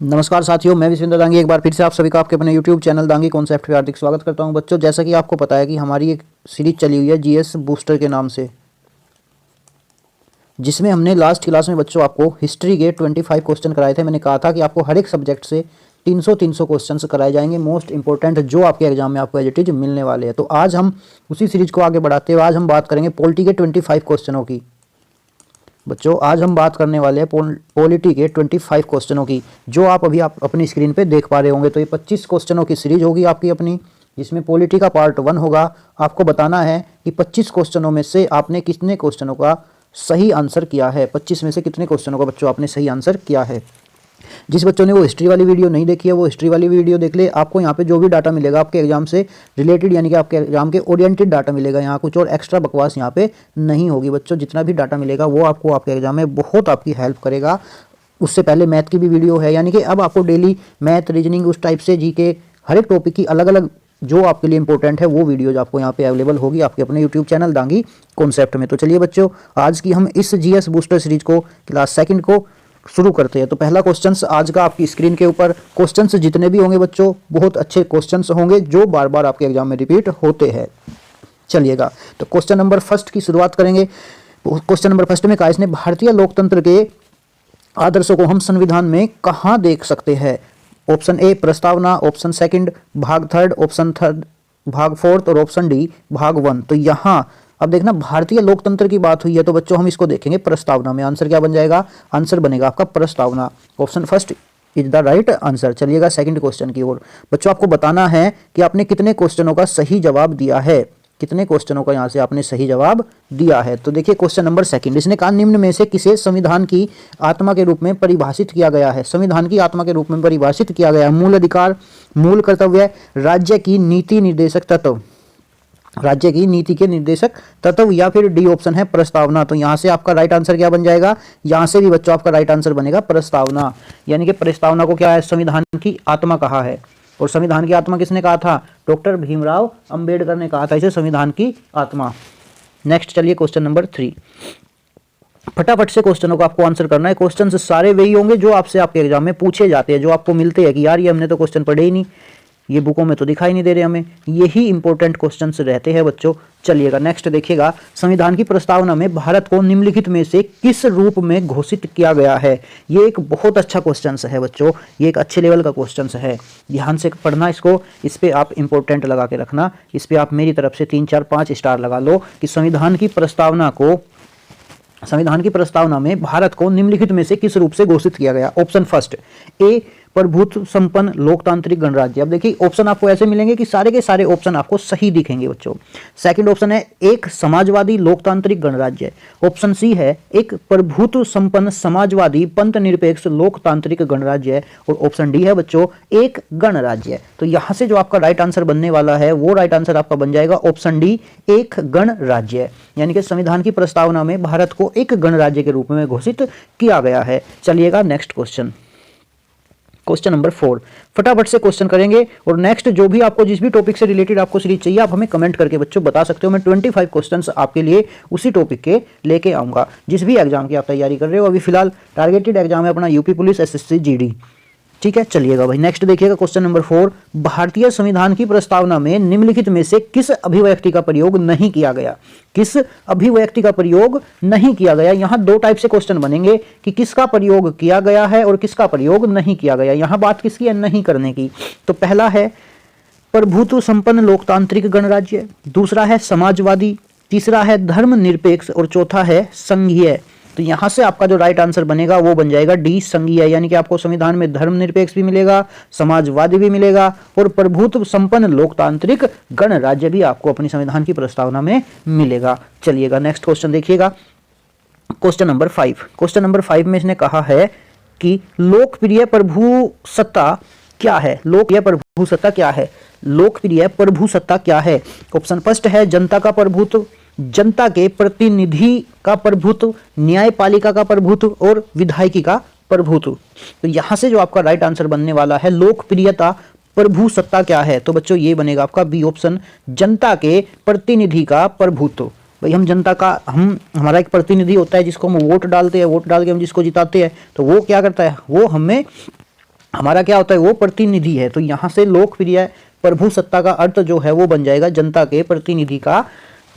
नमस्कार साथियों, मैं विश्वेंद्र दांगी एक बार फिर से आप सभी का आपके अपने YouTube चैनल दांगी कॉन्सेप्ट पे हार्दिक स्वागत करता हूं। बच्चों, जैसा कि आपको पता है कि हमारी एक सीरीज चली हुई है जीएस बूस्टर के नाम से, जिसमें हमने लास्ट क्लास में बच्चों आपको हिस्ट्री के 25 क्वेश्चन कराए थे। मैंने कहा था कि आपको हर एक सब्जेक्ट से 300 क्वेश्चन कराए जाएंगे, मोस्ट इंपॉर्टेंट, जो आपके एग्जाम में आपको एज इट इज मिलने वाले हैं। तो आज हम उसी सीरीज को आगे बढ़ाते हुए आज हम बात करेंगे पॉलिटी के 25 क्वेश्चनों की। बच्चों, आज हम बात करने वाले हैं पॉलिटी के 25 क्वेश्चनों की, जो आप अपनी स्क्रीन पे देख पा रहे होंगे। तो ये 25 क्वेश्चनों की सीरीज होगी आपकी अपनी, जिसमें पॉलिटी का पार्ट 1 होगा। आपको बताना है कि 25 क्वेश्चनों में से आपने कितने क्वेश्चनों का सही आंसर किया है। 25 में से कितने क्वेश्चनों का बच्चों आपने सही आंसर किया है। जिस बच्चों ने वो हिस्ट्री वाली वीडियो नहीं देखी है, वो हिस्ट्री वाली वीडियो देख ले। आपको यहाँ पे जो भी डाटा मिलेगा आपके एग्जाम से रिलेटेड, यानी कि आपके एग्जाम के ओरिएंटेड डाटा मिलेगा। यहाँ कुछ और एक्स्ट्रा बकवास यहाँ पे नहीं होगी बच्चों। जितना भी डाटा मिलेगा वो आपको आपके एग्जाम में बहुत आपकी हेल्प करेगा। उससे पहले मैथ की भी वीडियो है, यानी कि अब आपको डेली मैथ, रीजनिंग, उस टाइप से जीके हर एक टॉपिक की अलग अलग जो आपके लिए इंपॉर्टेंट है वो वीडियोज आपको यहाँ पे अवेलेबल होगी आपके अपने यूट्यूब चैनल दांगी कॉन्सेप्ट में। तो चलिए बच्चों, आज की हम इस जीएस बूस्टर सीरीज को क्लास 2 को शुरू करते हैं। तो पहला क्वेश्चंस आज का आपकी स्क्रीन के ऊपर, क्वेश्चंस जितने भी होंगे बच्चों बहुत अच्छे क्वेश्चंस होंगे जो बार बार आपके एग्जाम में रिपीट होते हैं। चलिएगा, तो क्वेश्चन नंबर फर्स्ट की शुरुआत करेंगे। क्वेश्चन नंबर फर्स्ट में कहा इसने, भारतीय लोकतंत्र के आदर्शों को हम संविधान में कहाँ देख सकते हैं। ऑप्शन ए प्रस्तावना, ऑप्शन सेकंड भाग 3, ऑप्शन 3 भाग 4 और ऑप्शन डी भाग 1। तो यहाँ अब देखना, भारतीय लोकतंत्र की बात हुई है तो बच्चों हम इसको देखेंगे प्रस्तावना में। आंसर क्या बन जाएगा? आंसर बनेगा आपका प्रस्तावना। Option first is the right answer. चलिएगा सेकंड क्वेश्चन की ओर। बच्चों, आपको बताना है कि आपने कितने क्वेश्चनों का सही जवाब दिया है। कितने क्वेश्चनों का यहाँ से आपने सही जवाब दिया है। तो देखिए क्वेश्चन नंबर सेकंड, इसने कहा निम्न में से किसे संविधान की आत्मा के रूप में परिभाषित किया गया है। संविधान की आत्मा के रूप में परिभाषित किया गया है मूल अधिकार, मूल कर्तव्य, राज्य की नीति निर्देशक तत्व, राज्य की नीति के निर्देशक तत्व, या फिर डी ऑप्शन है प्रस्तावना। तो यहाँ से आपका राइट आंसर क्या बन जाएगा? यहाँ से भी बच्चों आपका राइट आंसर बनेगा प्रस्तावना। यानी कि प्रस्तावना को क्या है? संविधान की आत्मा कहा है। और संविधान की आत्मा किसने कहा था? डॉक्टर भीमराव अंबेडकर ने कहा था इसे संविधान की आत्मा। नेक्स्ट चलिए क्वेश्चन नंबर 3। फटाफट से क्वेश्चनों को आपको आंसर करना है। क्वेश्चन सारे वही होंगे जो आपसे आपके एग्जाम में पूछे जाते हैं, जो आपको मिलते हैं कि यार ये हमने तो क्वेश्चन पढ़े ही नहीं, ये बुकों में तो दिखाई नहीं दे रहे हमें। यही इंपॉर्टेंट क्वेश्चंस रहते हैं बच्चों। चलिएगा नेक्स्ट देखिएगा, संविधान की प्रस्तावना में भारत को निम्नलिखित में से किस रूप में घोषित किया गया है। ये एक बहुत अच्छा क्वेश्चन है बच्चों, ये एक अच्छे लेवल का क्वेश्चन है। ध्यान से पढ़ना इसको, इस पे आप इंपॉर्टेंट लगा के रखना। इस पे आप मेरी तरफ से 3, 4, 5 स्टार लगा लो कि संविधान की प्रस्तावना में भारत को निम्नलिखित में से किस रूप से घोषित किया गया। ऑप्शन फर्स्ट ए प्रभुत्व संपन्न लोकतांत्रिक गणराज्य। अब देखिए ऑप्शन आपको ऐसे मिलेंगे कि सारे के सारे ऑप्शन आपको सही दिखेंगे बच्चों। सेकंड ऑप्शन है एक समाजवादी लोकतांत्रिक गणराज्य। ऑप्शन सी है एक प्रभुत्व संपन्न समाजवादी पंथ निरपेक्ष लोकतांत्रिक गणराज्य। और ऑप्शन डी है बच्चों एक गणराज्य। तो यहां से जो आपका राइट आंसर बनने वाला है वो राइट आंसर आपका बन जाएगा ऑप्शन डी एक गणराज्य। यानी कि संविधान की प्रस्तावना में भारत को एक गणराज्य के रूप में घोषित किया गया है। चलिएगा नेक्स्ट क्वेश्चन, क्वेश्चन नंबर 4। फटाफट से क्वेश्चन करेंगे और नेक्स्ट जो भी आपको जिस भी टॉपिक से रिलेटेड आपको सीरीज चाहिए आप हमें कमेंट करके बच्चों बता सकते हो। मैं 25 क्वेश्चंस आपके लिए उसी टॉपिक के लेके आऊंगा जिस भी एग्जाम की आप तैयारी कर रहे हो। अभी फिलहाल टारगेटेड एग्जाम है अपना यूपी पुलिस, एसएससी, जीडी। ठीक है, चलिएगा भाई नेक्स्ट देखिएगा क्वेश्चन नंबर 4। भारतीय संविधान की प्रस्तावना में निम्नलिखित में से किस अभिव्यक्ति का प्रयोग नहीं किया गया। किस अभिव्यक्ति का प्रयोग नहीं किया गया। यहां दो टाइप से क्वेश्चन बनेंगे कि किसका प्रयोग किया गया है और किसका प्रयोग नहीं किया गया। यहां बात किसकी है? नहीं करने की। तो पहला है प्रभुत्व संपन्न लोकतांत्रिक गणराज्य, दूसरा है समाजवादी, तीसरा है धर्मनिरपेक्ष और चौथा है संघीय। तो यहां से आपका जो राइट आंसर बनेगा वो बन जाएगा डी संघीय। यानी कि आपको संविधान में धर्मनिरपेक्ष भी मिलेगा, समाजवादी भी मिलेगा और प्रभुत्व संपन्न लोकतांत्रिक गणराज्य भी आपको अपनी संविधान की प्रस्तावना में मिलेगा। चलिएगा नेक्स्ट क्वेश्चन देखिएगा, क्वेश्चन नंबर 5। क्वेश्चन नंबर 5 में इसने कहा है कि लोकप्रिय प्रभुसत्ता क्या है। लोकप्रिय प्रभुसत्ता क्या है? लोकप्रिय प्रभुसत्ता क्या है? ऑप्शन फर्स्ट है जनता का प्रभुत्व, जनता के प्रतिनिधि का प्रभुत्व, न्यायपालिका का प्रभुत्व और विधायिकी का प्रभुत्व। तो यहां से जो आपका राइट आंसर बनने वाला है लोकप्रियता प्रभुसत्ता क्या है, तो बच्चों ये बनेगा आपका बी ऑप्शन जनता के प्रतिनिधि का प्रभुत्व। भाई हम जनता का हमारा एक प्रतिनिधि होता है जिसको हम वोट डालते हैं, वोट डाल के हम जिसको जिताते हैं, तो वो क्या करता है, वो हमें हमारा क्या होता है, वो प्रतिनिधि है। तो यहाँ से लोकप्रिय प्रभु सत्ता का अर्थ जो है वो बन जाएगा जनता के प्रतिनिधि का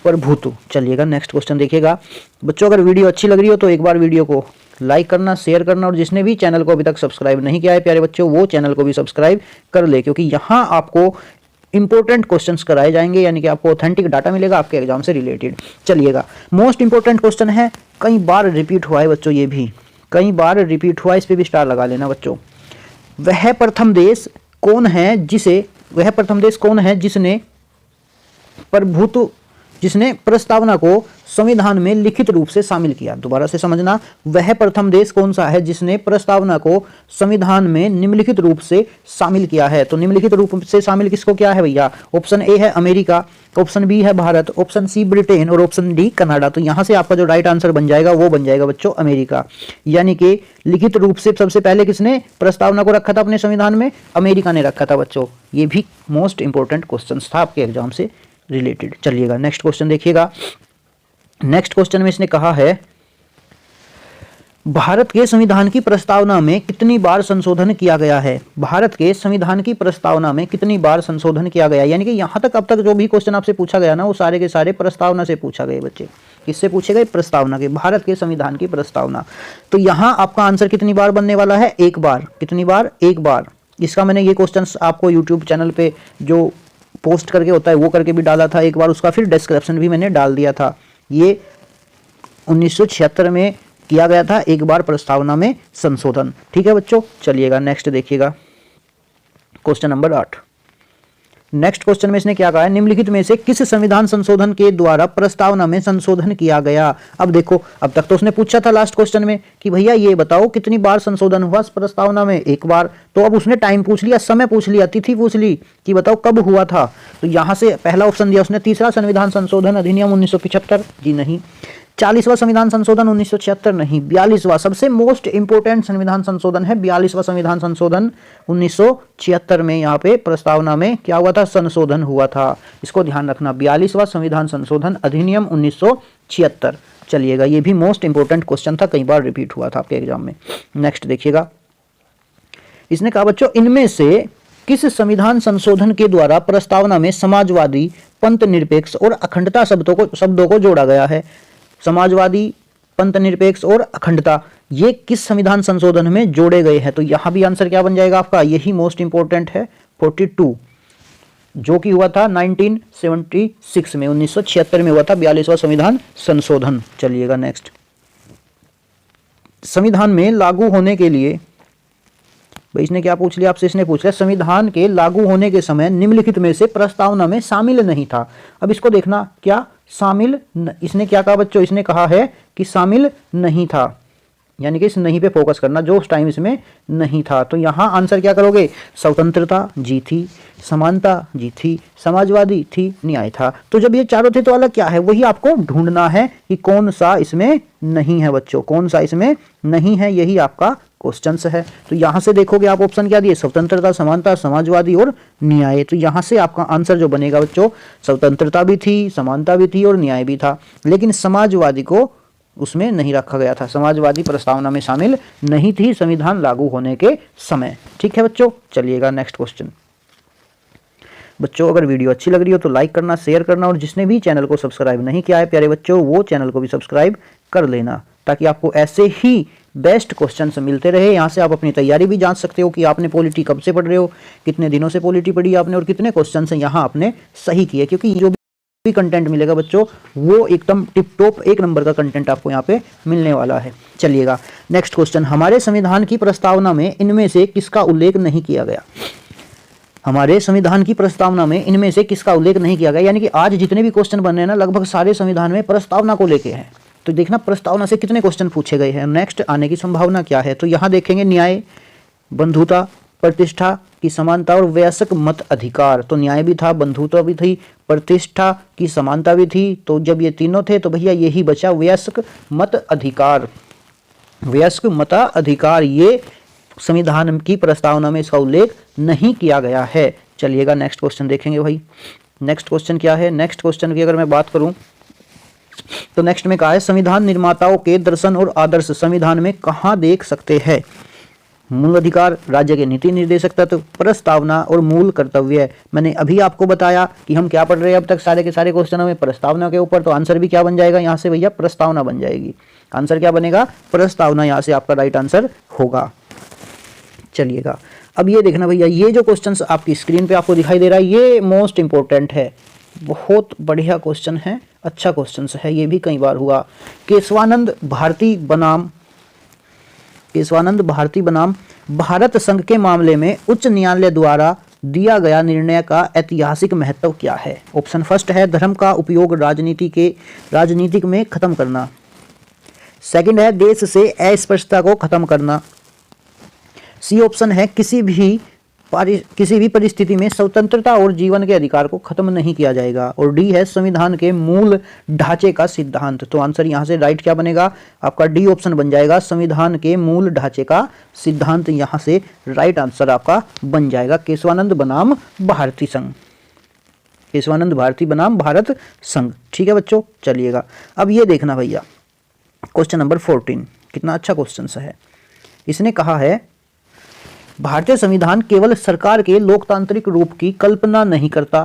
प्रभुत्व। चलिएगा नेक्स्ट क्वेश्चन देखिएगा बच्चों। अगर वीडियो अच्छी लग रही हो तो एक बार वीडियो को लाइक करना, शेयर करना, और जिसने भी चैनल को अभी तक सब्सक्राइब नहीं किया है प्यारे बच्चों, वो चैनल को भी सब्सक्राइब कर ले, क्योंकि यहाँ आपको इंपॉर्टेंट क्वेश्चंस कराए जाएंगे, यानी कि आपको ऑथेंटिक डाटा मिलेगा आपके एग्जाम से रिलेटेड। चलिएगा मोस्ट इंपॉर्टेंट क्वेश्चन है, कई बार रिपीट हुआ है बच्चों, ये भी कई बार रिपीट हुआ है, इस पर भी स्टार लगा लेना बच्चों। वह प्रथम देश कौन है जिसने प्रस्तावना को संविधान में लिखित रूप से शामिल किया। दोबारा से समझना, वह प्रथम देश कौन सा है जिसने प्रस्तावना को संविधान में निम्नलिखित रूप से शामिल किया है। तो निम्नलिखित रूप से शामिल किसको किया है भैया? ऑप्शन ए है अमेरिका, ऑप्शन बी है भारत, ऑप्शन सी ब्रिटेन और ऑप्शन डी कनाडा। तो यहां से आपका जो राइट आंसर बन जाएगा वो बन जाएगा बच्चों अमेरिका। यानी कि लिखित रूप से सबसे पहले किसने प्रस्तावना को रखा था अपने संविधान में? अमेरिका ने रखा था बच्चों। ये भी मोस्ट इंपॉर्टेंट क्वेश्चन था आपके एग्जाम से रिलेटेड। चलिएगा नेक्स्ट क्वेश्चन देखिएगा। नेक्स्ट क्वेश्चन में इसने कहा है भारत के संविधान की प्रस्तावना में कितनी बार संशोधन किया गया है? भारत के संविधान की प्रस्तावना में कितनी बार संशोधन किया गया? यानी कि यहां तक अब तक जो भी क्वेश्चन आपसे पूछा गया ना, वो सारे के सारे प्रस्तावना से पूछा गए बच्चे। किससे पूछे गए? प्रस्तावना के, भारत के संविधान की प्रस्तावना। तो यहां आपका आंसर कितनी बार बनने वाला है? एक बार। कितनी बार? एक बार। इसका मैंने ये क्वेश्चन आपको यूट्यूब चैनल पे जो पोस्ट करके होता है वो करके भी डाला था एक बार, उसका फिर डिस्क्रिप्शन भी मैंने डाल दिया था। ये 1976 में किया गया था एक बार प्रस्तावना में संशोधन। ठीक है बच्चों, चलिएगा नेक्स्ट देखिएगा क्वेश्चन नंबर 8। नेक्स्ट क्वेश्चन में इसने क्या कहा है? निम्नलिखित में से किस संविधान संशोधन के द्वारा प्रस्तावना में संशोधन किया गया? अब देखो, अब तक तो उसने पूछा था लास्ट क्वेश्चन में कि भैया ये बताओ कितनी बार संशोधन हुआ प्रस्तावना में? एक बार। तो अब उसने टाइम पूछ लिया, समय पूछ लिया, तिथि पूछ ली कि बताओ कब हुआ था। तो यहां से पहला ऑप्शन दिया उसने, तीसरा संविधान संशोधन अधिनियम 1975, जी नहीं। 40वां संविधान संशोधन 1976, नहीं। 42वां सबसे मोस्ट इंपोर्टेंट संविधान संशोधन है, 42वां संविधान संशोधन 1976 में यहाँ पे प्रस्तावना में क्या हुआ था? संशोधन हुआ था। इसको ध्यान रखना, 42वां संविधान संशोधन अधिनियम 1976। चलिएगा, ये भी मोस्ट इंपोर्टेंट क्वेश्चन था, कई बार रिपीट हुआ था आपके एग्जाम में। नेक्स्ट देखिएगा, इसने कहा बच्चों इनमें से किस संविधान संशोधन के द्वारा प्रस्तावना में समाजवादी, पंथ निरपेक्ष और अखंडता शब्दों को जोड़ा गया है? समाजवादी, पंथ निरपेक्ष और अखंडता, ये किस संविधान संशोधन में जोड़े गए हैं? तो यहां भी आंसर क्या बन जाएगा आपका? यही मोस्ट इंपोर्टेंट है, 42, जो कि हुआ था 1976 में, 1976 में हुआ था 42वां संविधान संशोधन। चलिएगा नेक्स्ट, संविधान में लागू होने के लिए, भाई इसने क्या पूछ लिया आपसे? इसने पूछ लिया संविधान के लागू होने के समय निम्नलिखित में से प्रस्तावना में शामिल नहीं था। अब इसको देखना, क्या शामिल इसने क्या कहा बच्चों? इसने कहा है कि शामिल नहीं था, यानी कि इस नहीं पे फोकस करना, जो उस टाइम इसमें नहीं था। तो यहां आंसर क्या करोगे? स्वतंत्रता जी थी, समानता जी थी, समाजवादी थी, न्याय था। तो जब ये चारों थे तो अलग क्या है? वही आपको ढूंढना है कि कौन सा इसमें नहीं है बच्चों, कौन सा इसमें नहीं है, यही आपका क्वेश्चन है। तो यहां से देखोगे आप ऑप्शन क्या दिए? स्वतंत्रता, समानता, समाजवादी और न्याय। तो यहां से आपका आंसर जो बनेगा बच्चों, स्वतंत्रता भी थी, समानता भी थी और न्याय भी था, लेकिन समाजवादी को उसमें नहीं रखा गया था। समाजवादी प्रस्तावना में शामिल नहीं थी संविधान लागू होने के समय। ठीक है बच्चों, चलिएगा नेक्स्ट क्वेश्चन। बच्चों अगर वीडियो अच्छी लग रही हो तो लाइक करना, शेयर करना, और जिसने भी चैनल को सब्सक्राइब नहीं किया है प्यारे बच्चों, वो चैनल को भी सब्सक्राइब कर लेना, ताकि आपको ऐसे ही बेस्ट क्वेश्चंस मिलते रहे। यहाँ से आप अपनी तैयारी भी जांच सकते हो कि आपने पॉलिटी कब से पढ़ रहे हो, कितने दिनों से पॉलिटी पढ़ी आपने, और कितने क्वेश्चन हैं यहाँ आपने सही किए, क्योंकि जो भी कंटेंट मिलेगा बच्चों वो एकदम टिप टॉप एक नंबर का कंटेंट आपको यहाँ पे मिलने वाला है। चलिएगा नेक्स्ट क्वेश्चन, हमारे संविधान की प्रस्तावना में इनमें से किसका उल्लेख नहीं किया गया? हमारे संविधान की प्रस्तावना में इनमें से किसका उल्लेख नहीं किया गया? यानी कि आज जितने भी क्वेश्चन बन रहे हैं ना, लगभग सारे संविधान में प्रस्तावना को लेके हैं। तो देखना प्रस्तावना से कितने क्वेश्चन पूछे गए हैं, नेक्स्ट आने की संभावना क्या है। तो यहाँ देखेंगे न्याय, बंधुता, प्रतिष्ठा की समानता और वयस्क मत अधिकार। तो न्याय भी था, बंधुता भी थी, प्रतिष्ठा की समानता भी थी। तो जब ये तीनों थे तो भैया यही बचा वयस्क मत अधिकार। वयस्क मताधिकार ये संविधान की प्रस्तावना में इसका उल्लेख नहीं किया गया है। चलिएगा नेक्स्ट क्वेश्चन देखेंगे भाई। नेक्स्ट क्वेश्चन क्या है? नेक्स्ट क्वेश्चन की अगर मैं बात करूं तो नेक्स्ट में कहा है संविधान निर्माताओं के दर्शन और आदर्श संविधान में कहां देख सकते हैं? मूल अधिकार, राज्य के नीति निर्देशक तत्व, प्रस्तावना और मूल कर्तव्य। मैंने अभी आपको बताया कि हम क्या पढ़ रहे हैं अब तक सारे के सारे क्वेश्चनों में प्रस्तावना के ऊपर, तो आंसर भी क्या बन जाएगा यहाँ से भैया, प्रस्तावना बन जाएगी। आंसर क्या बनेगा, प्रस्तावना, यहाँ से आपका राइट आंसर होगा। चलिएगा अब ये देखना भैया, ये जो क्वेश्चंस आपकी स्क्रीन पे आपको दिखाई दे रहा है ये मोस्ट इंपॉर्टेंट है, बहुत बढ़िया क्वेश्चन है, अच्छा क्वेश्चन है, ये भी कई बार हुआ। केशवानंद भारती बनाम भारत संघ के मामले में उच्च न्यायालय द्वारा दिया गया निर्णय का ऐतिहासिक महत्व क्या है? ऑप्शन फर्स्ट है धर्म का उपयोग राजनीतिक में खत्म करना। सेकंड है देश से अस्पृश्यता को खत्म करना। सी ऑप्शन है किसी भी परिस्थिति में स्वतंत्रता और जीवन के अधिकार को खत्म नहीं किया जाएगा। और डी है संविधान के मूल ढांचे का सिद्धांत। तो आंसर यहां से राइट क्या बनेगा, आपका डी ऑप्शन बन जाएगा, संविधान के मूल ढांचे का सिद्धांत, यहां से राइट आंसर आपका बन जाएगा केशवानंद बनाम भारती संघ, केशवानंद भारती बनाम भारत संघ। ठीक है बच्चों, चलिएगा अब ये देखना भैया क्वेश्चन नंबर 14, कितना अच्छा क्वेश्चन है। इसने कहा है भारतीय संविधान केवल सरकार के लोकतांत्रिक रूप की कल्पना नहीं करता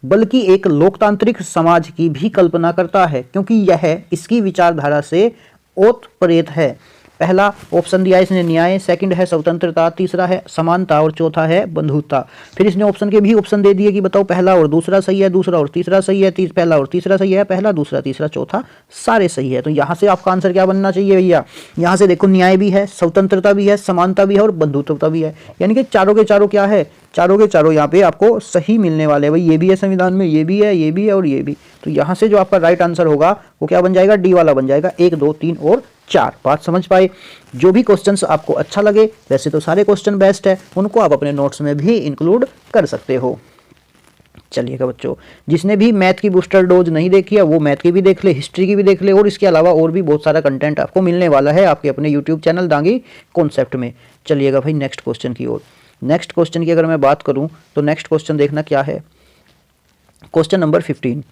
बल्कि एक लोकतांत्रिक समाज की भी कल्पना करता है, क्योंकि यह इसकी विचारधारा से ओतप्रोत है। पहला ऑप्शन दिया इसने न्याय, सेकंड है स्वतंत्रता, तीसरा है समानता और चौथा है बंधुता। फिर इसने ऑप्शन के भी ऑप्शन दे दिए कि बताओ पहला और दूसरा सही है, दूसरा और तीसरा सही है, पहला और तीसरा सही है, पहला दूसरा तीसरा चौथा सारे सही है। तो यहाँ से आपका आंसर क्या बनना चाहिए भैया, यहाँ से देखो न्याय भी है, स्वतंत्रता भी है, समानता भी है और बंधुत्वता भी है, यानी कि चारों के चारों क्या है, चारों के चारों यहाँ पे आपको सही मिलने वाले हैं। भाई ये भी है संविधान में, ये भी है, ये भी है और ये भी। तो यहाँ से जो आपका राइट आंसर होगा वो क्या बन जाएगा, डी वाला बन जाएगा, 1 2 3 और 4। बात समझ पाए। जो भी क्वेश्चंस आपको अच्छा लगे, वैसे तो सारे क्वेश्चन बेस्ट है, उनको आप अपने नोट्स में भी इंक्लूड कर सकते हो। चलिएगा बच्चों, जिसने भी मैथ की बूस्टर डोज नहीं देखी है वो मैथ की भी देख ले, हिस्ट्री की भी देख ले, और इसके अलावा और भी बहुत सारा कंटेंट आपको मिलने वाला है आपके अपने यूट्यूब चैनल दांगी कॉन्सेप्ट में। चलिएगा भाई नेक्स्ट क्वेश्चन की ओर। नेक्स्ट क्वेश्चन की अगर मैं बात करूं तो नेक्स्ट क्वेश्चन देखना क्या है, क्वेश्चन नंबर 15।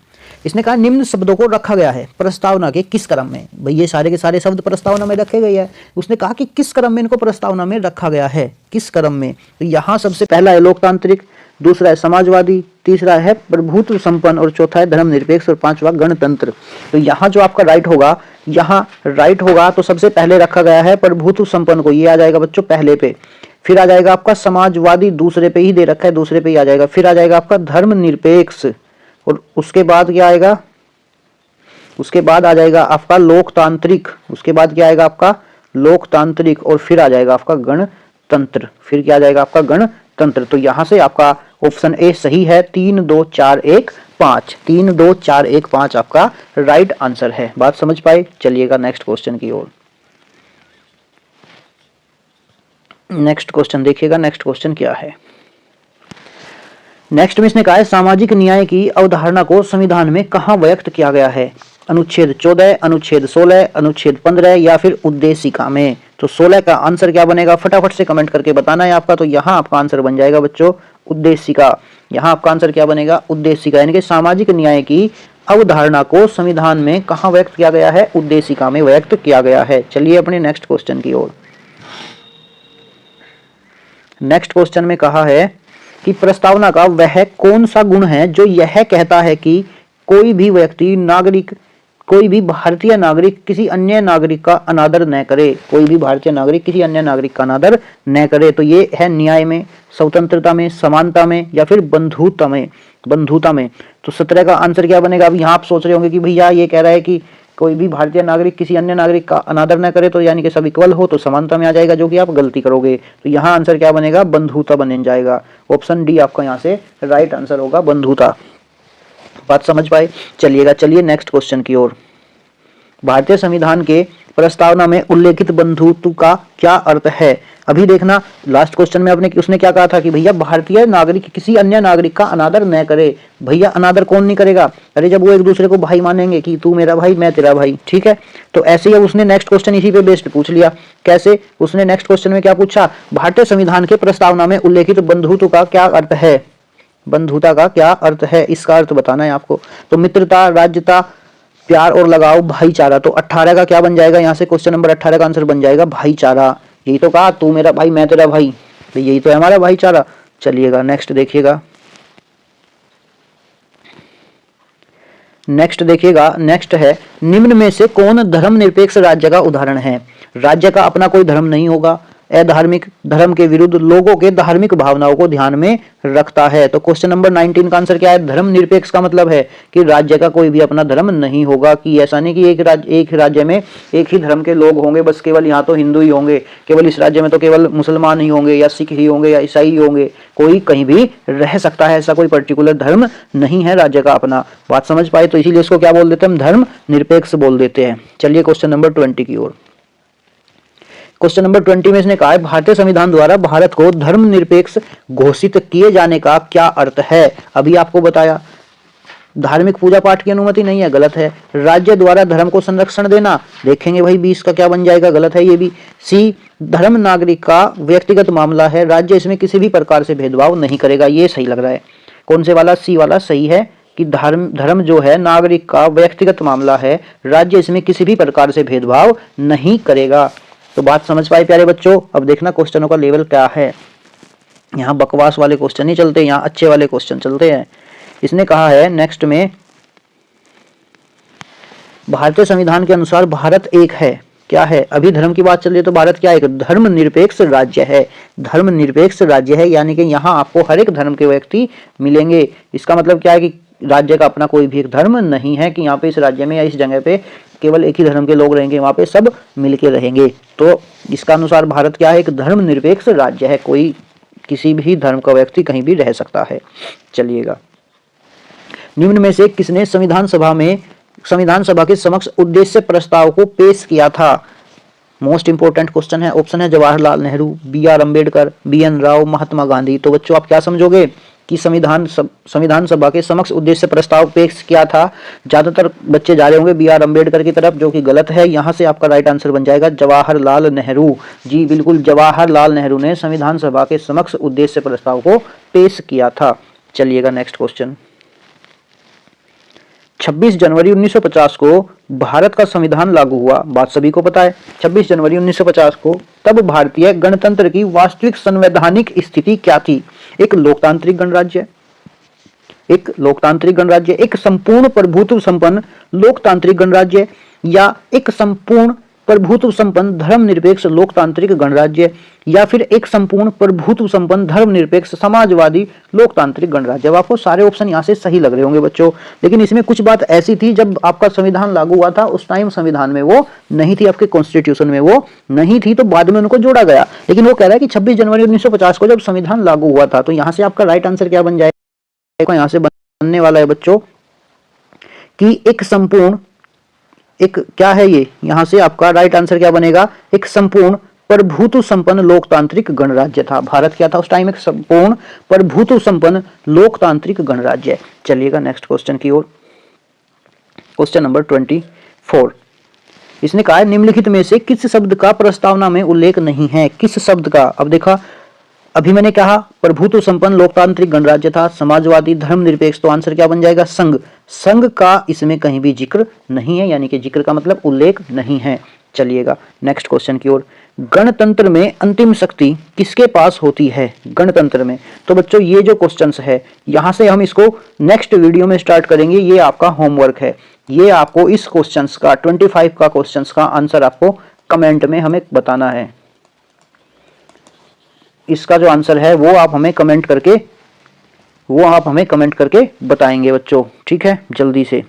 इसने कहा निम्न शब्दों को रखा गया है प्रस्तावना के किस क्रम में। भाई ये सारे के सारे शब्द प्रस्तावना में रखे गए हैं, उसने कहा कि किस क्रम में इनको प्रस्तावना में रखा गया है, किस क्रम में। तो यहाँ सबसे पहला है लोकतांत्रिक, दूसरा है समाजवादी, तीसरा है प्रभुत्व संपन्न और चौथा है धर्मनिरपेक्ष और पांचवा गणतंत्र। तो यहाँ जो आपका राइट होगा, यहाँ राइट होगा तो सबसे पहले रखा गया है प्रभुत्व संपन्न को, ये आ जाएगा बच्चों पहले पे। फिर आ जाएगा आपका समाजवादी, दूसरे पे ही दे रखा है, दूसरे पे ही आ जाएगा। फिर आ जाएगा आपका धर्मनिरपेक्ष और उसके बाद क्या आएगा, उसके बाद आ जाएगा आपका लोकतांत्रिक, उसके बाद क्या आएगा आपका लोकतांत्रिक और फिर आ जाएगा आपका गणतंत्र, फिर क्या आ जाएगा आपका गणतंत्र। तो यहां से आपका ऑप्शन ए सही है, 3 2 4 1 5, 3 2 4 1 5 आपका राइट आंसर है। बात समझ पाए। चलिएगा नेक्स्ट क्वेश्चन की ओर। नेक्स्ट क्वेश्चन देखिएगा, नेक्स्ट क्वेश्चन क्या है। नेक्स्ट में इसने कहा है सामाजिक न्याय की अवधारणा को संविधान में कहां व्यक्त किया गया है, अनुच्छेद 14, अनुच्छेद 16, अनुच्छेद 15 या फिर उद्देशिका में। तो 16 का आंसर क्या बनेगा, फटाफट से कमेंट करके बताना है आपका। तो यहाँ आपका आंसर बन जाएगा बच्चों उद्देशिका, यहाँ आपका आंसर क्या बनेगा उद्देशिका, यानी कि सामाजिक न्याय की अवधारणा को संविधान में कहां व्यक्त किया गया है, उद्देशिका में व्यक्त किया गया है। चलिए अपने नेक्स्ट क्वेश्चन की ओर। नेक्स्ट क्वेश्चन में कहा है कि प्रस्तावना का वह कौन सा गुण है जो यह कहता है कि कोई भी व्यक्ति नागरिक, कोई भी भारतीय नागरिक किसी अन्य नागरिक का अनादर न करे, कोई भी भारतीय नागरिक किसी अन्य नागरिक का अनादर न करे। तो ये है न्याय में, स्वतंत्रता में, समानता में या फिर बंधुता में, बंधुता में। तो 17 का आंसर क्या बनेगा। अब यहाँ आप सोच रहे होंगे कि भैया ये कह रहा है कि कोई भी भारतीय नागरिक किसी अन्य नागरिक का अनादर न करे, तो यानी कि सब इक्वल हो, तो समानता में आ जाएगा, जो कि आप गलती करोगे। तो यहाँ आंसर क्या बनेगा, बंधुता बन जाएगा। ऑप्शन डी आपका यहाँ से राइट आंसर होगा, बंधुता। बात समझ पाए। चलिएगा, चलिए नेक्स्ट क्वेश्चन की ओर। भारतीय संविधान के प्रस्तावना में उल्लेखित बंधुत्व का क्या अर्थ है। अभी देखना लास्ट क्वेश्चन में आपने उसने क्या कहा था कि भैया भारतीय नागरिक किसी अन्य नागरिक का अनादर न करे। भैया अनादर कौन नहीं करेगा, अरे जब वो एक दूसरे को भाई मानेंगे कि तू मेरा भाई मैं तेरा भाई, ठीक है। तो ऐसे ही उसने नेक्स्ट क्वेश्चन इसी पे बेस्ड पूछ लिया। कैसे, उसने नेक्स्ट क्वेश्चन में क्या पूछा, भारतीय संविधान के प्रस्तावना में उल्लेखित बंधुत्व का क्या अर्थ है, बंधुता का क्या अर्थ है, इसका अर्थ बताना है आपको। तो मित्रता, राज्यता, प्यार और लगाव, भाईचारा। तो 18 का क्या बन जाएगा, यहाँ से क्वेश्चन नंबर 18 का आंसर बन जाएगा भाईचारा। यही तो कहा, तू मेरा भाई मैं तेरा भाई, तो यही तो है हमारा भाईचारा। चलिएगा नेक्स्ट देखिएगा, नेक्स्ट है निम्न में से कौन धर्मनिरपेक्ष राज्य का उदाहरण है। राज्य का अपना कोई धर्म नहीं होगा, अधार्मिक, धर्म के विरुद्ध, लोगों के धार्मिक भावनाओं को ध्यान में रखता है। तो क्वेश्चन नंबर 19 का आंसर क्या है? धर्मनिरपेक्ष का मतलब है कि राज्य का कोई भी अपना धर्म नहीं होगा, कि ऐसा नहीं कि एक राज्य में एक ही धर्म के लोग होंगे, बस केवल यहाँ तो हिंदू ही होंगे, केवल इस राज्य में तो केवल मुसलमान ही होंगे या सिख ही होंगे या ईसाई ही होंगे, कोई कहीं भी रह सकता है, ऐसा कोई पर्टिकुलर धर्म नहीं है राज्य का अपना। बात समझ पाए? तो इसीलिए इसको क्या बोल देते हैं हम? धर्म निरपेक्ष बोल देते हैं। चलिए क्वेश्चन नंबर 20 की ओर। क्वेश्चन नंबर 20 में इसने कहा है भारतीय संविधान द्वारा भारत को धर्मनिरपेक्ष घोषित किए जाने का क्या अर्थ है। अभी आपको बताया, धार्मिक पूजा पाठ की अनुमति नहीं है, गलत है। राज्य द्वारा धर्म को संरक्षण देना, देखेंगे भाई 20 का क्या बन जाएगा, गलत है ये भी। सी, धर्म नागरिक का व्यक्तिगत मामला है, राज्य इसमें किसी भी प्रकार से भेदभाव नहीं करेगा, ये सही लग रहा है। कौन से वाला? सी वाला सही है कि धर्म जो है नागरिक का व्यक्तिगत मामला है, राज्य इसमें किसी भी प्रकार से भेदभाव नहीं करेगा। तो बात समझ पाए प्यारे बच्चों? अब देखना क्वेश्चनों का लेवल क्या है। यहाँ बकवास वाले क्वेश्चन नहीं चलते, यहाँ अच्छे वाले क्वेश्चन चलते हैं। इसने कहा है नेक्स्ट में, भारतीय संविधान के अनुसार भारत एक है, क्या है? अभी धर्म की बात चल रही है, तो भारत क्या है? एक धर्मनिरपेक्ष राज्य है। धर्मनिरपेक्ष राज्य है यानी कि यहाँ आपको हर एक धर्म के व्यक्ति मिलेंगे। इसका मतलब क्या है कि राज्य का अपना कोई भी एक धर्म नहीं है, कि यहाँ पे इस राज्य में या इस जगह पे केवल एक ही धर्म के लोग रहेंगे, वहां पे सब मिलके रहेंगे। तो इसका अनुसार भारत क्या है? एक धर्मनिरपेक्ष राज्य है, कोई किसी भी धर्म का व्यक्ति कहीं भी रह सकता है। चलिएगा, निम्न में से किसने संविधान सभा के समक्ष उद्देश्य प्रस्ताव को पेश किया था? मोस्ट इंपोर्टेंट क्वेश्चन है। ऑप्शन है जवाहरलाल नेहरू, बी.आर. अम्बेडकर, बी.एन. राव, महात्मा गांधी। तो बच्चों आप क्या समझोगे कि संविधान सभा के समक्ष उद्देश्य प्रस्ताव पेश किया था? ज्यादातर बच्चे जा रहे होंगे बी.आर. अम्बेडकर की तरफ, जो कि गलत है। यहां से आपका राइट आंसर बन जाएगा जवाहरलाल नेहरू। जी बिल्कुल, जवाहरलाल नेहरू ने संविधान सभा के समक्ष उद्देश्य प्रस्ताव को पेश किया था। चलिएगा नेक्स्ट क्वेश्चन। 26 जनवरी 1950 को भारत का संविधान लागू हुआ, बात सभी को पता है। 26 जनवरी 1950 को तब भारतीय गणतंत्र की वास्तविक संवैधानिक स्थिति क्या थी? एक लोकतांत्रिक गणराज्य, एक संपूर्ण प्रभुत्व संपन्न लोकतांत्रिक गणराज्य, या एक संपूर्ण प्रभुत्व संपन्न धर्मनिरपेक्ष लोकतांत्रिक गणराज्य, या फिर एक संपूर्ण प्रभुत्व संपन्न धर्मनिरपेक्ष समाजवादी लोकतांत्रिक गणराज्य। अब आपको सारे ऑप्शन यहाँ से सही लग रहे होंगे बच्चों, लेकिन इसमें कुछ बात ऐसी थी, जब आपका संविधान लागू हुआ था उस टाइम संविधान में वो नहीं थी, आपके कॉन्स्टिट्यूशन में वो नहीं थी, तो बाद में उनको जोड़ा गया। लेकिन वो कह रहा है कि 26 जनवरी 1950 को जब संविधान लागू हुआ था, तो यहाँ से आपका राइट आंसर क्या बन जाएगा? यहाँ से बनने वाला है बच्चों कि एक संपूर्ण, एक क्या है ये, यहां से आपका राइट आंसर क्या बनेगा? एक संपूर्ण प्रभुत्व संपन्न लोकतांत्रिक गणराज्य था। भारत क्या था उस टाइम? एक संपूर्ण प्रभुत्व संपन्न लोकतांत्रिक गणराज्य। चलिएगा नेक्स्ट क्वेश्चन की ओर। Question number 24। इसने कहा है निम्नलिखित में से किस शब्द का प्रस्तावना में उल्लेख नहीं है? किस शब्द का? अब देखा, अभी मैंने कहा प्रभुत्व संपन्न लोकतांत्रिक गणराज्य था, समाजवादी, धर्मनिरपेक्ष, तो आंसर क्या बन जाएगा? संघ। संघ का इसमें कहीं भी जिक्र नहीं है, यानी कि जिक्र का मतलब उल्लेख नहीं है। चलिएगा नेक्स्ट क्वेश्चन की ओर। गणतंत्र में अंतिम शक्ति किसके पास होती है? गणतंत्र में। तो बच्चों ये जो क्वेश्चंस है, यहां से हम इसको नेक्स्ट वीडियो में स्टार्ट करेंगे। ये आपका होमवर्क है, ये आपको इस क्वेश्चंस का 25 का क्वेश्चंस का आंसर आपको कमेंट में हमें बताना है। इसका जो आंसर है वो आप हमें कमेंट करके बताएंगे बच्चों, ठीक है? जल्दी से,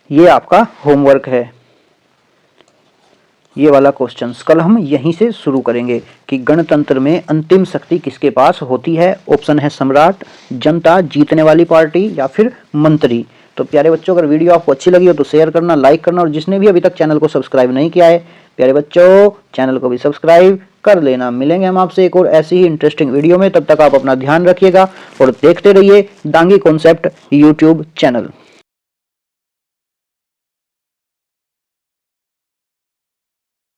ये आपका होमवर्क है, ये वाला क्वेश्चंस कल हम यहीं से शुरू करेंगे कि गणतंत्र में अंतिम शक्ति किसके पास होती है। ऑप्शन है सम्राट, जनता, जीतने वाली पार्टी, या फिर मंत्री। तो प्यारे बच्चों, अगर वीडियो आपको अच्छी लगी हो तो शेयर करना, लाइक करना, और जिसने भी अभी तक चैनल को सब्सक्राइब नहीं किया है, प्यारे बच्चों चैनल को भी सब्सक्राइब कर लेना। मिलेंगे हम आपसे एक और ऐसी ही इंटरेस्टिंग वीडियो में, तब तक आप अपना ध्यान रखिएगा और देखते रहिए डांगी कॉन्सेप्ट यूट्यूब चैनल।